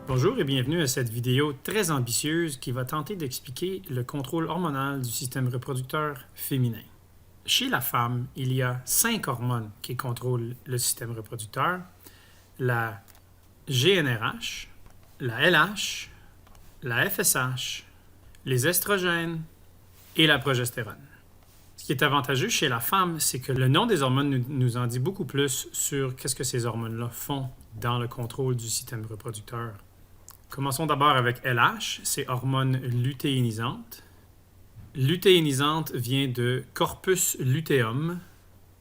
Bonjour et bienvenue à cette vidéo très ambitieuse qui va tenter d'expliquer le contrôle hormonal du système reproducteur féminin. Chez la femme, il y a 5 hormones qui contrôlent le système reproducteur: la GnRH, la LH, la FSH, les estrogènes et la progestérone. Ce qui est avantageux chez la femme, c'est que le nom des hormones nous en dit beaucoup plus sur qu'est-ce que ces hormones-là font dans le contrôle du système reproducteur. Commençons d'abord avec LH, c'est hormone lutéinisante. Lutéinisante vient de corpus luteum,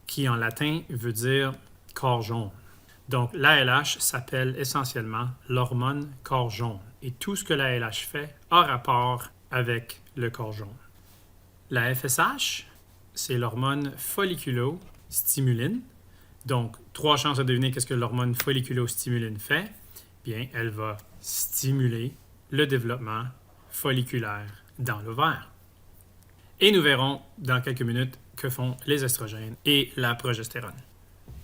qui en latin veut dire corps jaune. Donc la LH s'appelle essentiellement l'hormone corps jaune. Et tout ce que la LH fait a rapport avec le corps jaune. La FSH, c'est l'hormone folliculostimuline. Donc, 3 chances de deviner qu'est-ce que l'hormone folliculostimuline fait. Bien, elle va stimuler le développement folliculaire dans l'ovaire. Et nous verrons dans quelques minutes que font les estrogènes et la progestérone.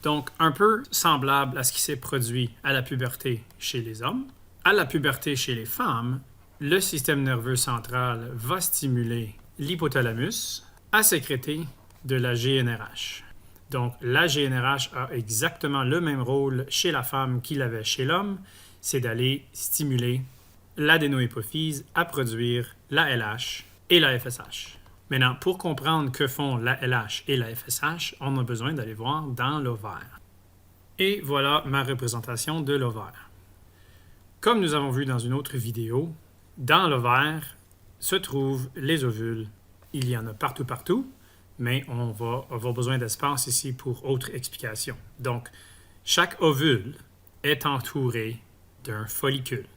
Donc, un peu semblable à ce qui s'est produit à la puberté chez les hommes, à la puberté chez les femmes, le système nerveux central va stimuler l'hypothalamus à sécréter de la GnRH. Donc, la GnRH a exactement le même rôle chez la femme qu'il avait chez l'homme, c'est d'aller stimuler l'adénohypophyse à produire la LH et la FSH. Maintenant, pour comprendre que font la LH et la FSH, on a besoin d'aller voir dans l'ovaire. Et voilà ma représentation de l'ovaire. Comme nous avons vu dans une autre vidéo, dans l'ovaire se trouvent les ovules. Il y en a partout, mais on va avoir besoin d'espace ici pour autre explication. Donc, chaque ovule est entouré d'un follicule.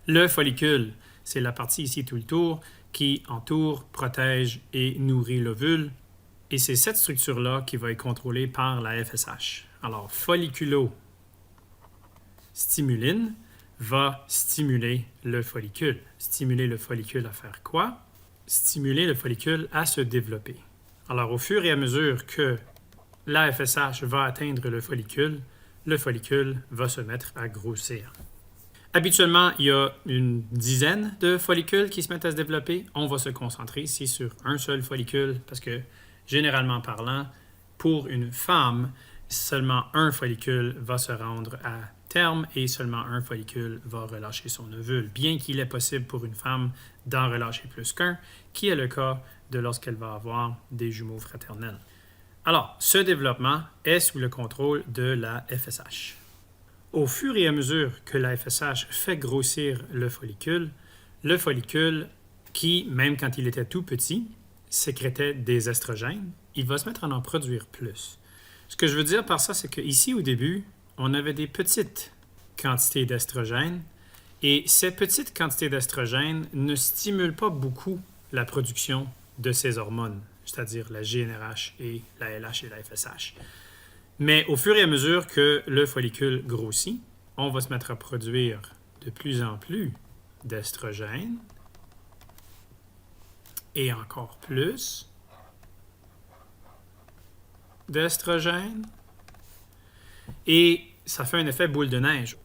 Le follicule, c'est la partie ici tout le tour qui entoure, protège et nourrit l'ovule. Et c'est cette structure-là qui va être contrôlée par la FSH. Alors, folliculostimuline va stimuler le follicule. Stimuler le follicule à faire quoi? Stimuler le follicule à se développer. Alors, au fur et à mesure que la FSH va atteindre le follicule va se mettre à grossir. Habituellement, il y a une dizaine de follicules qui se mettent à se développer. On va se concentrer ici sur un seul follicule parce que, généralement parlant, pour une femme, seulement un follicule va se rendre à terme et seulement un follicule va relâcher son ovule, bien qu'il est possible pour une femme d'en relâcher plus qu'un, qui est le cas de lorsqu'elle va avoir des jumeaux fraternels. Alors, ce développement est sous le contrôle de la FSH. Au fur et à mesure que la FSH fait grossir le follicule qui, même quand il était tout petit, sécrétait des estrogènes, il va se mettre à en produire plus. Ce que je veux dire par ça, c'est qu'ici, au début, on avait des petites quantités d'estrogènes et ces petites quantités d'estrogènes ne stimulent pas beaucoup la production de ces hormones, c'est-à-dire la GnRH et la LH et la FSH. Mais au fur et à mesure que le follicule grossit, on va se mettre à produire de plus en plus d'estrogènes et encore plus d'estrogènes. Et ça fait un effet boule de neige.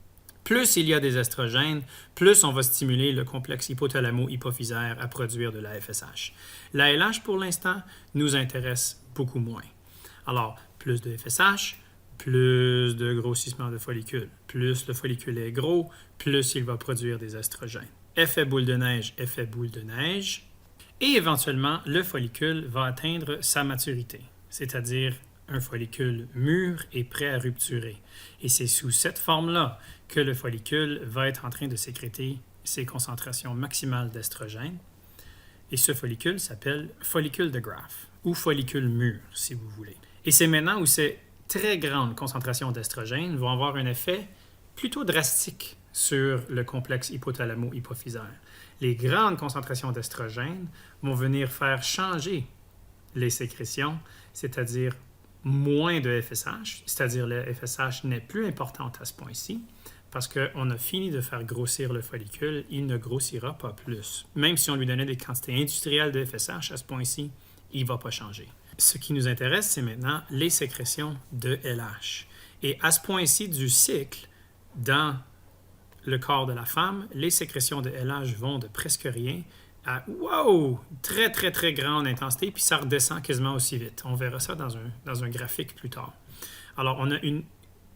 Plus il y a des estrogènes, plus on va stimuler le complexe hypothalamo-hypophysaire à produire de la FSH. La LH, pour l'instant, nous intéresse beaucoup moins. Alors, plus de FSH, plus de grossissement de follicule. Plus le follicule est gros, plus il va produire des estrogènes. Effet boule de neige, effet boule de neige. Et éventuellement, le follicule va atteindre sa maturité, c'est-à-dire un follicule mûr et prêt à rupturer. Et c'est sous cette forme-là que le follicule va être en train de sécréter ses concentrations maximales d'estrogènes. Et ce follicule s'appelle follicule de Graaff, ou follicule mûr, si vous voulez. Et c'est maintenant où ces très grandes concentrations d'estrogènes vont avoir un effet plutôt drastique sur le complexe hypothalamo-hypophysaire. Les grandes concentrations d'estrogènes vont venir faire changer les sécrétions, c'est-à-dire moins de FSH, c'est-à-dire la FSH n'est plus importante à ce point-ci, parce qu'on a fini de faire grossir le follicule, il ne grossira pas plus. Même si on lui donnait des quantités industrielles de FSH, à ce point-ci, il ne va pas changer. Ce qui nous intéresse, c'est maintenant les sécrétions de LH. Et à ce point-ci du cycle, dans le corps de la femme, les sécrétions de LH vont de presque rien à wow, très très très grande intensité, puis ça redescend quasiment aussi vite. On verra ça dans un graphique plus tard. Alors, on a une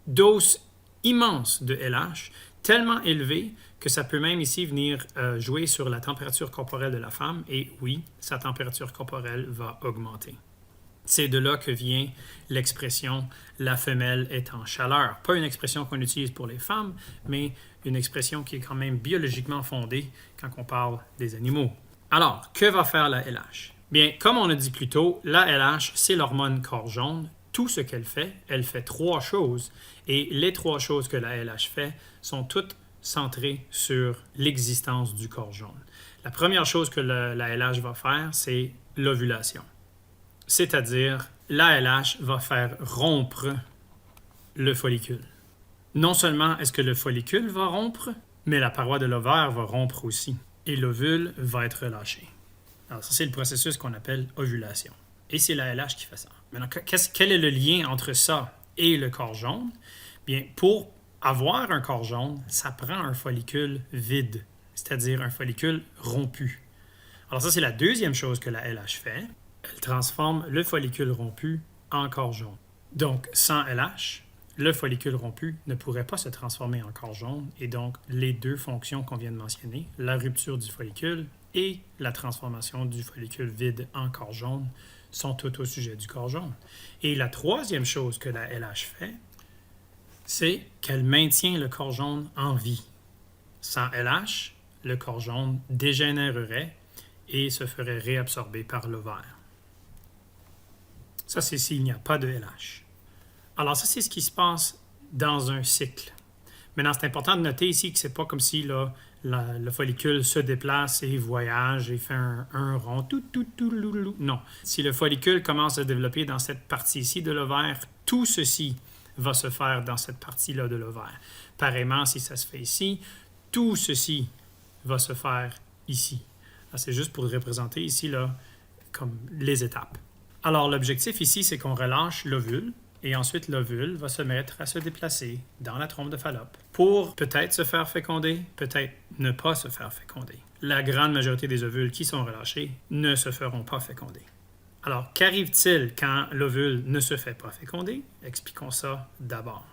dose immense de LH, tellement élevée que ça peut même ici venir jouer sur la température corporelle de la femme, et oui, sa température corporelle va augmenter. C'est de là que vient l'expression « la femelle est en chaleur ». Pas une expression qu'on utilise pour les femmes, mais une expression qui est quand même biologiquement fondée quand on parle des animaux. Alors, que va faire la LH? Bien, comme on a dit plus tôt, la LH, c'est l'hormone corps jaune. Tout ce qu'elle fait 3 choses. Et les 3 choses que la LH fait sont toutes centrées sur l'existence du corps jaune. La première chose que la LH va faire, c'est l'ovulation. C'est-à-dire, la LH va faire rompre le follicule. Non seulement est-ce que le follicule va rompre, mais la paroi de l'ovaire va rompre aussi. Et l'ovule va être relâché. Alors ça, c'est le processus qu'on appelle ovulation. Et c'est la LH qui fait ça. Maintenant, quel est le lien entre ça et le corps jaune? Bien, pour avoir un corps jaune, ça prend un follicule vide, c'est-à-dire un follicule rompu. Alors ça, c'est la deuxième chose que la LH fait. Elle transforme le follicule rompu en corps jaune. Donc, sans LH, le follicule rompu ne pourrait pas se transformer en corps jaune, et donc les 2 fonctions qu'on vient de mentionner, la rupture du follicule et la transformation du follicule vide en corps jaune, sont toutes au sujet du corps jaune. Et la troisième chose que la LH fait, c'est qu'elle maintient le corps jaune en vie. Sans LH, le corps jaune dégénérerait et se ferait réabsorber par l'ovaire. Ça, c'est s'il n'y a pas de LH. Alors ça, c'est ce qui se passe dans un cycle. Maintenant, c'est important de noter ici que ce n'est pas comme si le follicule se déplace et voyage et fait un rond. Non. Si le follicule commence à se développer dans cette partie ici de l'ovaire, tout ceci va se faire dans cette partie-là de l'ovaire. Pareillement, si ça se fait ici, tout ceci va se faire ici. C'est juste pour représenter ici là, comme les étapes. Alors, l'objectif ici, c'est qu'on relâche l'ovule, et ensuite l'ovule va se mettre à se déplacer dans la trompe de Fallope pour peut-être se faire féconder, peut-être ne pas se faire féconder. La grande majorité des ovules qui sont relâchés ne se feront pas féconder. Alors, qu'arrive-t-il quand l'ovule ne se fait pas féconder? Expliquons ça d'abord.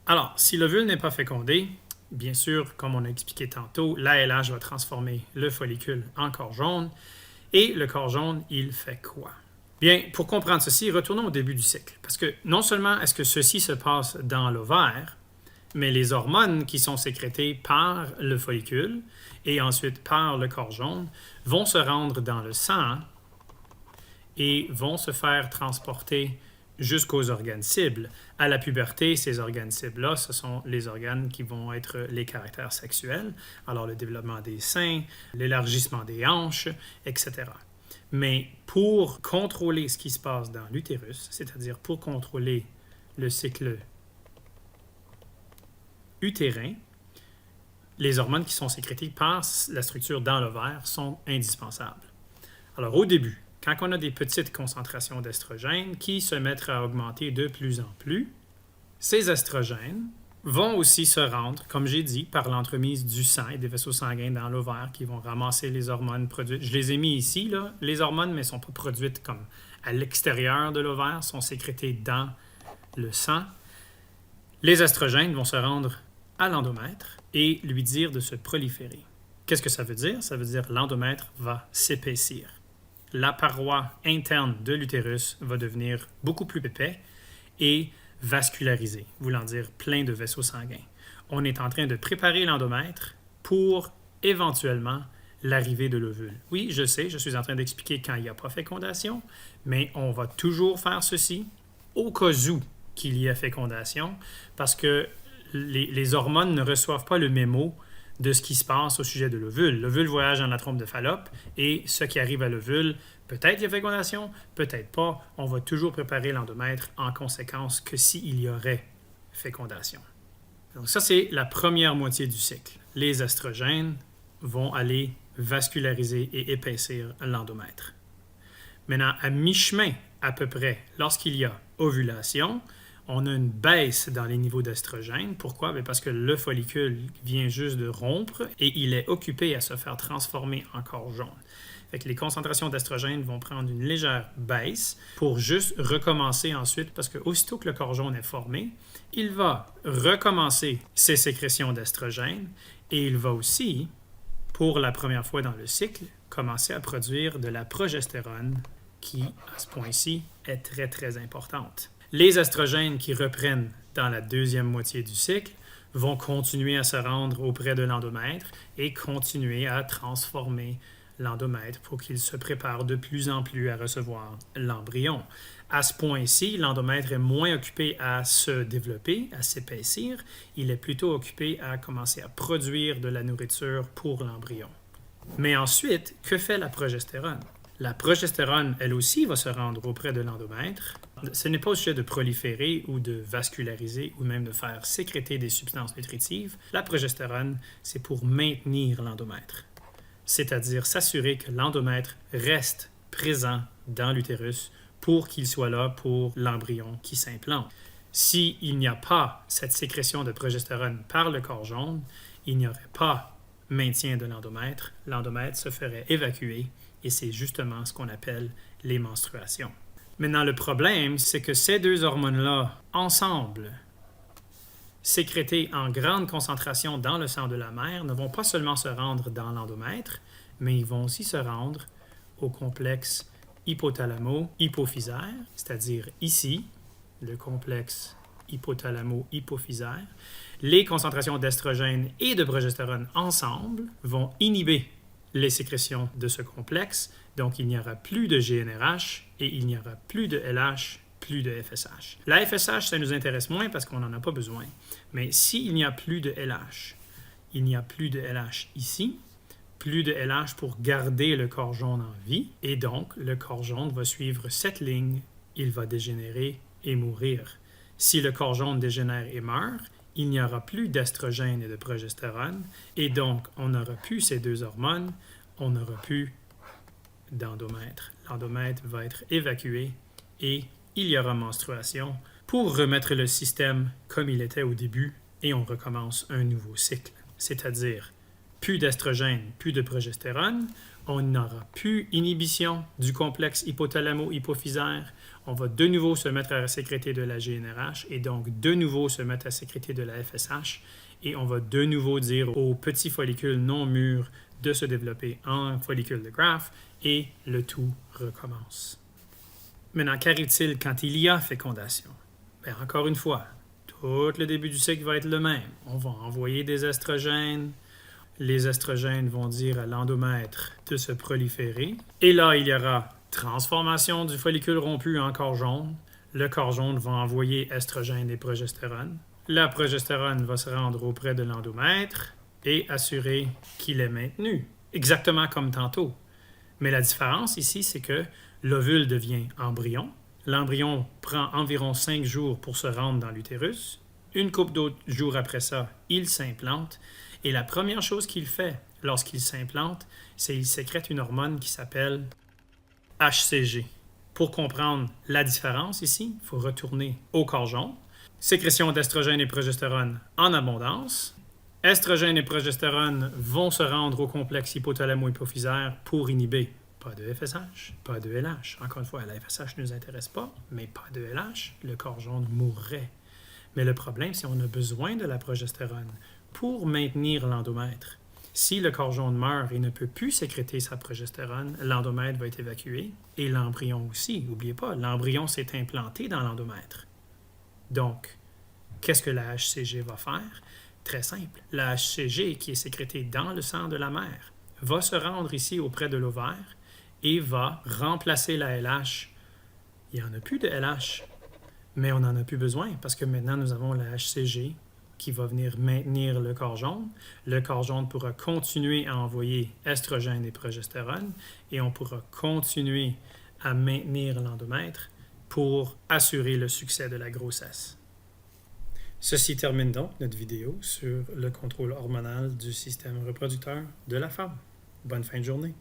Alors, si l'ovule n'est pas fécondé, bien sûr, comme on a expliqué tantôt, la LH va transformer le follicule en corps jaune, et le corps jaune, il fait quoi? Bien, pour comprendre ceci, retournons au début du cycle. Parce que non seulement est-ce que ceci se passe dans l'ovaire, mais les hormones qui sont sécrétées par le follicule et ensuite par le corps jaune vont se rendre dans le sang et vont se faire transporter jusqu'aux organes cibles. À la puberté, ces organes cibles-là, ce sont les organes qui vont être les caractères sexuels, alors le développement des seins, l'élargissement des hanches, etc. Mais pour contrôler ce qui se passe dans l'utérus, c'est-à-dire pour contrôler le cycle utérin, les hormones qui sont sécrétées par la structure dans l'ovaire sont indispensables. Alors au début, quand on a des petites concentrations d'estrogènes qui se mettent à augmenter de plus en plus, ces estrogènes vont aussi se rendre, comme j'ai dit, par l'entremise du sang et des vaisseaux sanguins dans l'ovaire qui vont ramasser les hormones produites. Je les ai mis ici, là, les hormones, mais ne sont pas produites comme à l'extérieur de l'ovaire, sont sécrétées dans le sang. Les estrogènes vont se rendre à l'endomètre et lui dire de se proliférer. Qu'est-ce que ça veut dire? Ça veut dire que l'endomètre va s'épaissir. La paroi interne de l'utérus va devenir beaucoup plus épais et vascularisé, voulant dire plein de vaisseaux sanguins. On est en train de préparer l'endomètre pour éventuellement l'arrivée de l'ovule. Oui, je sais, je suis en train d'expliquer quand il n'y a pas fécondation, mais on va toujours faire ceci au cas où qu'il y ait fécondation, parce que les hormones ne reçoivent pas le mémo de ce qui se passe au sujet de l'ovule. L'ovule voyage dans la trompe de Fallope et ce qui arrive à l'ovule, peut-être il y a fécondation, peut-être pas. On va toujours préparer l'endomètre en conséquence que s'il y aurait fécondation. Donc ça, c'est la première moitié du cycle. Les estrogènes vont aller vasculariser et épaissir l'endomètre. Maintenant, à mi-chemin à peu près, lorsqu'il y a ovulation, on a une baisse dans les niveaux d'estrogène. Pourquoi? Bien parce que le follicule vient juste de rompre et il est occupé à se faire transformer en corps jaune. Fait que les concentrations d'estrogène vont prendre une légère baisse pour juste recommencer ensuite, parce que aussitôt que le corps jaune est formé, il va recommencer ses sécrétions d'estrogène et il va aussi, pour la première fois dans le cycle, commencer à produire de la progestérone qui, à ce point-ci, est très, très importante. Les estrogènes qui reprennent dans la deuxième moitié du cycle vont continuer à se rendre auprès de l'endomètre et continuer à transformer l'endomètre pour qu'il se prépare de plus en plus à recevoir l'embryon. À ce point-ci, l'endomètre est moins occupé à se développer, à s'épaissir. Il est plutôt occupé à commencer à produire de la nourriture pour l'embryon. Mais ensuite, que fait la progestérone? La progestérone, elle aussi, va se rendre auprès de l'endomètre. Ce n'est pas au sujet de proliférer ou de vasculariser ou même de faire sécréter des substances nutritives. La progestérone, c'est pour maintenir l'endomètre, c'est-à-dire s'assurer que l'endomètre reste présent dans l'utérus pour qu'il soit là pour l'embryon qui s'implante. S'il n'y a pas cette sécrétion de progestérone par le corps jaune, il n'y aurait pas maintien de l'endomètre se ferait évacuer et c'est justement ce qu'on appelle les menstruations. Maintenant, le problème, c'est que ces deux hormones-là, ensemble, sécrétées en grande concentration dans le sang de la mère, ne vont pas seulement se rendre dans l'endomètre, mais ils vont aussi se rendre au complexe hypothalamo-hypophysaire, c'est-à-dire ici, le complexe hypothalamo-hypophysaire. Les concentrations d'estrogène et de progestérone ensemble vont inhiber les sécrétions de ce complexe, donc il n'y aura plus de GnRH et il n'y aura plus de LH, plus de FSH. La FSH, ça nous intéresse moins parce qu'on n'en a pas besoin. Mais s'il n'y a plus de LH, il n'y a plus de LH ici, plus de LH pour garder le corps jaune en vie, et donc le corps jaune va suivre cette ligne, il va dégénérer et mourir. Si le corps jaune dégénère et meurt, il n'y aura plus d'estrogène et de progestérone, et donc on n'aura plus ces deux hormones, on n'aura plus d'endomètre. L'endomètre va être évacué et il y aura menstruation pour remettre le système comme il était au début et on recommence un nouveau cycle, c'est-à-dire plus d'estrogène, plus de progestérone, on n'aura plus inhibition du complexe hypothalamo-hypophysaire, on va de nouveau se mettre à sécréter de la GnRH et donc de nouveau se mettre à sécréter de la FSH et on va de nouveau dire aux petits follicules non mûrs de se développer en follicules de Graaff et le tout recommence. Maintenant, qu'arrive-t-il quand il y a fécondation? Bien, encore une fois, tout le début du cycle va être le même. On va envoyer des estrogènes. Les estrogènes vont dire à l'endomètre de se proliférer. Et là, il y aura transformation du follicule rompu en corps jaune. Le corps jaune va envoyer estrogène et progestérone. La progestérone va se rendre auprès de l'endomètre et assurer qu'il est maintenu, exactement comme tantôt. Mais la différence ici, c'est que l'ovule devient embryon. L'embryon prend environ 5 jours pour se rendre dans l'utérus. Une couple d'autres jours après ça, il s'implante. Et la première chose qu'il fait lorsqu'il s'implante, c'est qu'il sécrète une hormone qui s'appelle HCG. Pour comprendre la différence ici, il faut retourner au corps jaune. Sécrétion d'estrogène et progestérone en abondance. Estrogène et progestérone vont se rendre au complexe hypothalamo-hypophysaire pour inhiber. Pas de FSH, pas de LH. Encore une fois, la FSH ne nous intéresse pas, mais pas de LH, le corps jaune mourrait. Mais le problème, c'est qu'on a besoin de la progestérone pour maintenir l'endomètre. Si le corps jaune meurt et ne peut plus sécréter sa progestérone, l'endomètre va être évacué et l'embryon aussi. N'oubliez pas, l'embryon s'est implanté dans l'endomètre. Donc, qu'est-ce que la HCG va faire? Très simple. La HCG, qui est sécrétée dans le sang de la mère, va se rendre ici auprès de l'ovaire et va remplacer la LH. Il n'y en a plus de LH, mais on n'en a plus besoin parce que maintenant nous avons la HCG qui va venir maintenir le corps jaune. Le corps jaune pourra continuer à envoyer estrogène et progestérone et on pourra continuer à maintenir l'endomètre pour assurer le succès de la grossesse. Ceci termine donc notre vidéo sur le contrôle hormonal du système reproducteur de la femme. Bonne fin de journée.